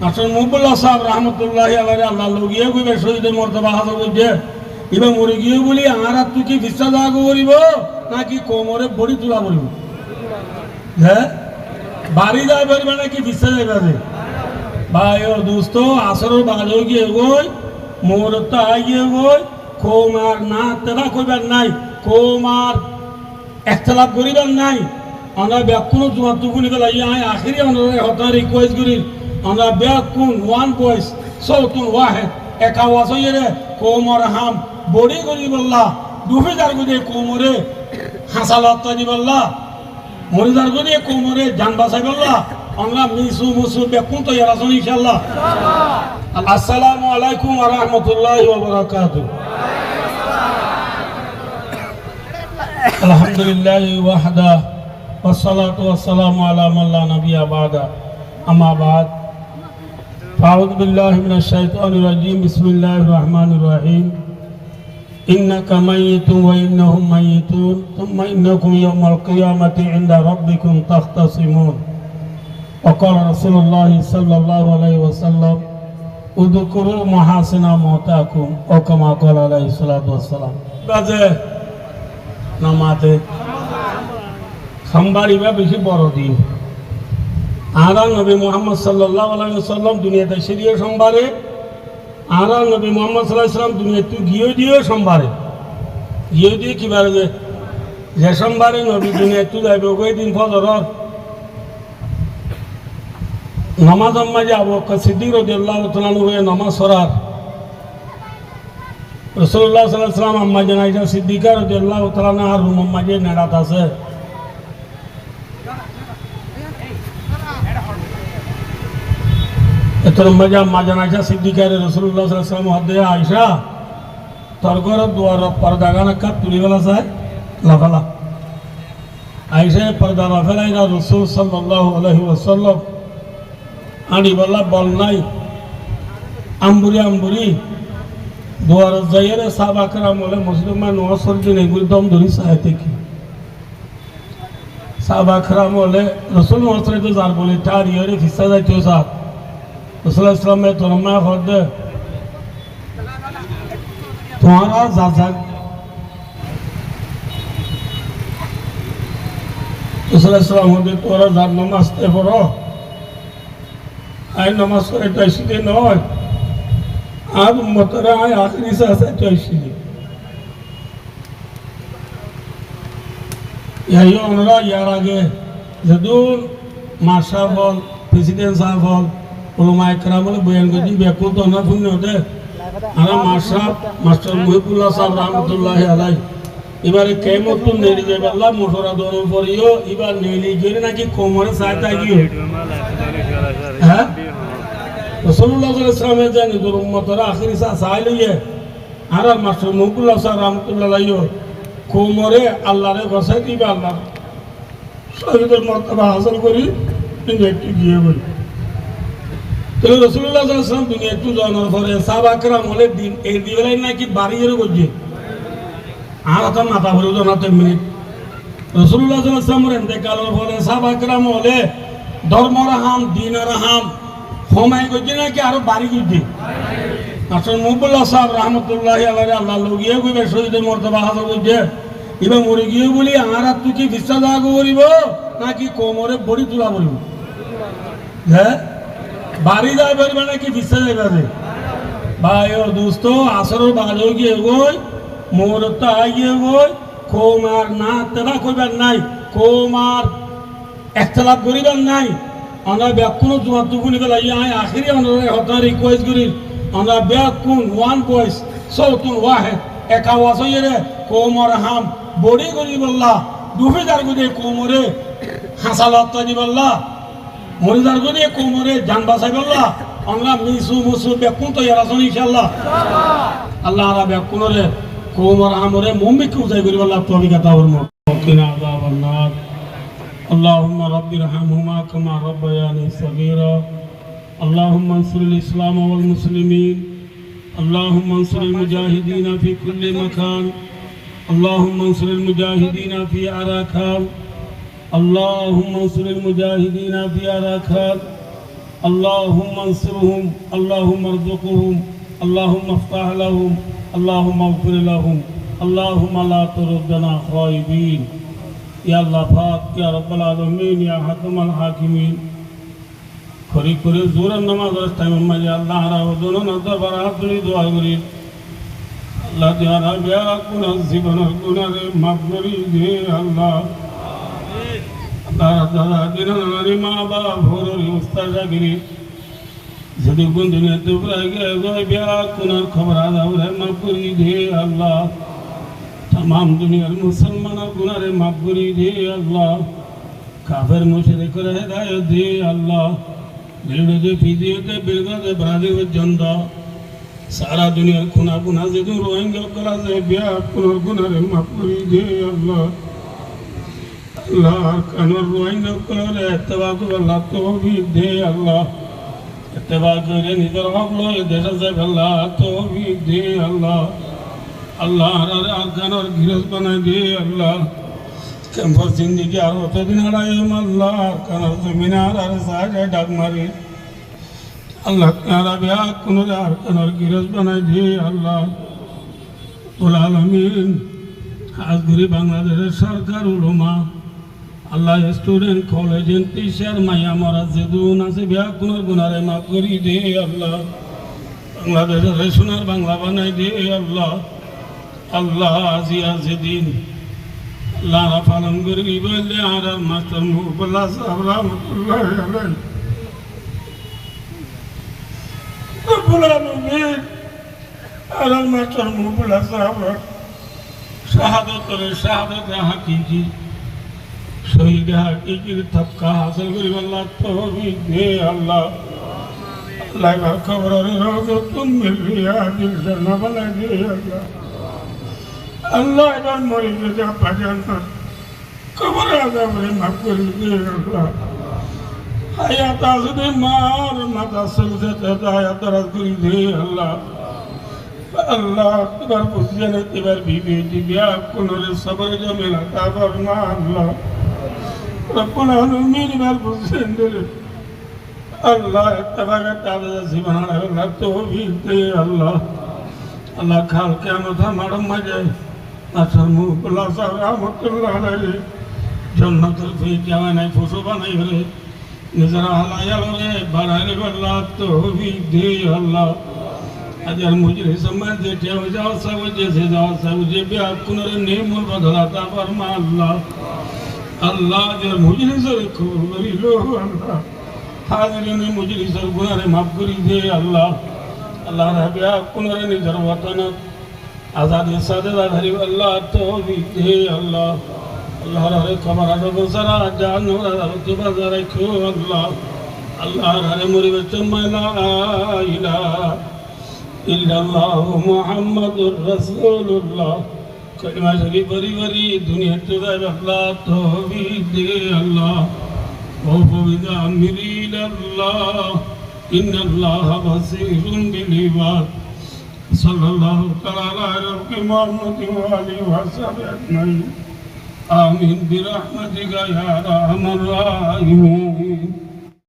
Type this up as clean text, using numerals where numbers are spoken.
আসল মুবুল্লাহ সাহেব রহমতুল্লাহ আলাইহি আল্লাহ লগিয়ে কইবে শহীদের মর্তবা হাসিল করছে এবার মরে গিয়ে বলি আর তুই কি বিশ্বাস দাগ করিব নাকি কোমরে বড়ি তোলা বলিব হ্যাঁ বাড়ি যাই পারবে নাকি বিশ্বাস যাইবে ভাই ও দোস্ত আসর বাজো গিয়ে গই মোর তো আইয়ে গই কোমার না তেরা কইবার নাই কোমার একতলাপ করিবার নাই আমরা ব্যাকুণ তোমার তুকুনি গেল আই আখিরি আমরা হতার রিকোয়েস্ট করি আমরা ব্যাকুণ ওয়ান ভয়েস সৌতুন ওয়াহেদ একা ওয়াসইরে কোমর হাম বড়ি করি বললা ডুবে যার গুদে কোমরে হাসালত দি বললা মরে যার গুদে কোমরে জান বাঁচাই বললা আমরা মিসু মুসু ব্যাকুণ তো ইয়ারাসন ইনশাআল্লাহ আসসালামু আলাইকুম ওয়া রাহমাতুল্লাহি ওয়া বারাকাতুহু আলহামদুলিল্লাহ ওয়াহদা والصلاة والسلام على من لا نبي بعده أما بعد فأعوذ بالله من الشيطان الرجيم بسم الله الرحمن الرحيم إنك ميت وإنهم ميتون ثم إنكم يوم القيامة عند ربكم تختصمون وقال رسول الله صلى الله عليه وسلم اذكروا محاسن موتاكم أو كما قال عليه الصلاة والسلام বাজে নামাতে সোমবার ইবা বেশি বড় দিন আরা নবী মুহাম্মদ সাল্লাল্লাহু আলাইহি ওয়াসাল্লাম দুনিয়াতে এসেছিলেন সোমবারে আরা নবী মুহাম্মদ সাল্লাল্লাহু আলাইহি ওয়াসাল্লাম দুনিয়াতে গিয়ে সোমবারে গিয়ে দিয়ে কিবারে যে সোমবারে নবী দুনিয়াতে যাইবে ওই দিন ফজরের নামাজ মাঝে আবু বকর সিদ্দিক রাদিয়াল্লাহু তাআলা হয়ে নামাজ পড়ার রাসূলুল্লাহ সাল্লাল্লাহু আলাইহি ওয়াসাল্লাম আম্মা জান আয়েশা সিদ্দিকা রাদিয়াল্লাহু তাআলা আর রুম মাঝে নেড়াত আছে এতর মজা আম্মা জান আয়েশা সিদ্দিকা রাসূলুল্লাহ সাল্লাল্লাহু আলাইহি ওয়াসাল্লাম হদে আয়েশা তোর ঘর দুয়ার পর্দা গানা কাট তুলি গলা যায় লাফালা আয়েশা পর্দা লাফালাই না রাসূল সাল্লাল্লাহু আলাইহি ওয়াসাল্লাম আনি বল্লা বল নাই আম্বুরি দুয়ার যাইরে সাহাবা کرام বলে মুসলমান ওয়াসর দিন এগুলো দম ধরি সাহাতে কি সাহাবা کرام বলে রাসূল ওয়াসরে তো যার বলে তার ইরে ফিসা যাইতো সাহেব রাসূল ইসলামে তোরমা হদ তোমারা যাজা রাসূল ইসলাম হদে তোরা যার নামাজ তে পড়ো আই নামাজ করে তাইসিতে নয় আর উম্মতরা আয় আখরি সাথে তাইসিতে ইয়াই ওনরা ইয়ার আগে যদুন মাশা বল প্রেসিডেন্ট সাহেব বল উলামা ইকরাম বলে বয়ান গদি বেকু তো না ফুন নদে আরা মাশা মাস্টার মুহিবুল্লাহ সাহেব রাহমাতুল্লাহি আলাইহি এবারে কিয়ামত তো নেড়ে যাবে আল্লাহ মোটরা দরুন পড়িও এবার নেলি গেলে নাকি কোমরে সাথে গিয়ে হ্যাঁ রাসূলুল্লাহ সাল্লাল্লাহু আলাইহি ওয়াসাল্লাম জানি তোর উম্মতরা আখরি সাহায় লইয়ে আর মাস্টার মুহিবুল্লাহ সাহেব রাহমাতুল্লাহি আলাইহি কোমরে আল্লাহরে বসাই দিবে আল্লাহ শহীদের মর্তবা হাসিল করি কিন্তু একটু গিয়ে বলি তো রাসূলুল্লাহ সাল্লাল্লাহু আলাইহি ওয়াসাল্লাম দুনিয়া একটু জানার পরে সাহাবা کرام বলে দিন এই দিবেলাই নাকি বাড়িরে গজে আর তো মাথা ভরে না 3 মিনিট রাসূলুল্লাহ সাল্লাল্লাহু আলাইহি ওয়াসাল্লামের ইন্তেকালের পরে সাহাবা کرام বলে ধর্মরাহাম দ্বীনরাহাম হোমাই গজে নাকি আরো বাড়ি গজে আসল মুবুল্লাহ সাহেব রহমতুল্লাহ আলাইহি আল্লাহ লগিয়ে কইবে শহীদের মর্তবা হাসিল করছে এবার মরে গিয়ে বলি আর তুই কি বিশ্বাস দাগ করিব নাকি কোমরে বড়ি তোলা বলিব হ্যাঁ বাড়ি যাই পারবে নাকি বিশ্বাস যাইবে ভাই ও দোস্ত আসর বাজো গিয়ে গই মোর তো আইয়ে গই কোমার না তেরা কইবার নাই কোমার একতলাপ করিবার নাই আমরা ব্যাকুণ তোমার তুকুনি গেল আই আখিরি আমরা হতার রিকোয়েস্ট করি আমরা ব্যাকুণ ওয়ান ভয়েস সৌতুন ওয়াহেদ একা ওয়াসইরে কোমর হাম বড়ি করি বললা ডুবে যার গুদে কোমরে হাসালত দি বললা মরে যার গুদে কোমরে জান বাঁচাই বললা আমরা মিসু মুসু ব্যাকুণ তো ইয়ারাসন ইনশাআল্লাহ আল্লাহ আলা ব্যাকুণরে কোমর আমরে মুমিক উজাই করি বললা তৌফিক আতা ফরমাও কিনা আযাবান নার اللهم رب ارحمهما كما ربياني صغيرا اللهم انصر الإسلام والمسلمين اللهم انصر المجاهدين في كل مكان اللهم انصر المجاهدين في أراكان اللهم انصر المجاهدين في أراكان اللهم انصرهم اللهم ارزقهم اللهم افتح لهم اللهم اغفر لهم اللهم لا تردنا خائبين يا الله پاک يا رب العالمين يا حكم الحاكمين খরি করে জোরের নামাজ টাইমের মাঝে আল্লাহ রাবদন দরবার হাত ধরে দোয়া করি আল্লাহ যারা বিয়া কোন জীবনের গুনারে মাফ করি দে আল্লাহ আল্লাহ দাদা দিনারি মা বাবা ভোরের উস্তাদাগিরি যদি কোন দুনিয়াতে প্রায় গিয়ে বিয়া কোনার খবর আদাউরে মাফ করি দে আল্লাহ तमाम दुनियार मुसलमानों गुनारे माफ करी दे अल्लाह काफिर मुशरिकर हिदायत दे अल्लाह दिलडे दे फिदिये दे बिलगा दे बरादे व जंदा सारा दुनियार खुना गुना से दूर रोएंगे कला से बिया कुनर गुनारे माफ करी दे अल्लाह अल्लाह कनर रोएंगे कला रे इत्तबा को अल्लाह तौफीक दे अल्लाह इत्तबा करे निदर हक लो ये देश से अल्लाह तौफीक दे अल्लाह अल्लाह आरकान और गिरस बना दे अल्लाह कैंपस जिंदगी और होते दिन अड़ाए हम अल्लाह आरकान और ज़मीन आर साजा डाक मारे अल्लाह तारा ब्याह कुनर आरकान और गिरस बना दे अल्लाह उलालमीन आज गुरी बांग्लादेश सरकार उलमा अल्लाह स्टूडेंट कॉलेज टीचर माया मरा जिदून से ब्याह कुनर गुनारे माफ करी दे अल्लाह बांग्लादेश रेशुनार बांग्ला बना दे अल्लाह अल्लाह आजिया जिदीन अल्लाह फालम गरी बोले आरा मास्टर मुबल्ला साहब रहमतुल्लाह अलैहि रब्बुल आलमीन आरा मास्टर मुबल्ला साहब शहादत हकीकी शहीद हकीकी तबका हासिल करी अल्लाह तौफीक दे अल्लाह अल्लाह का खबर रोज़ तुम मिल रिया दिल से न बना दे अल्लाह अल्लाह इधर मरीज जा पहचान कर कबर आदम रे माफ कर दे अल्लाह हयात आज़दे मार माता सलसे हयात दराज करी दे अल्लाह अल्लाह तिबार पुष्यन तिबार बीबी दिव्या कुनरे सबर जमेला ताबर मा अल्लाह रब्बुल आलमीन बार पुष्यन दे अल्लाह तबारक ताला जीवन अल्लाह तौफीक दे अल्लाह अल्लाह खाल क़यामत हमारा मजे आचर मुबल्ला साहब रहमतुल्लाह अलैहि जन्नतुल फिरदौस नहीं फुसो बनाई रे निजरा हलायल रे बारारे अल्लाह तौफीक दे अल्लाह अजर मुजरे समय दे जाओ जाओ सब जैसे जाओ सब जे भी आपको रे नेमत बदलाता फरमा अल्लाह अल्लाह अजर मुजरे सर को मेरी लो अल्लाह हाजिर ने मुजरे सर गुनाह माफ करी दे अल्लाह अल्लाह रब्बी आपको रे निजर वतन आज़ादी सादे घरी अल्लाह तौफीक दे अल्लाह अल्लाह रे कमरा दो सरा जान रा के बाजार रखो अल्लाह अल्लाह रे मुरी बच्चन ला इलाहा इल्लल्लाह मुहम्मदुर रसूलुल्लाह कलिमा शरीफ बरी बरी दुनिया तो अल्लाह तौफीक दे अल्लाह ओ बिदा अमीरी अल्लाह इन्नल्लाह बसीरुन बिल इबाद सल्लल्लाहु तआला अलैहि मुहम्मद व आलिहि व सहाबिहि अजमईन आमीन बिरहमतिका या अरहमर राहिमीन।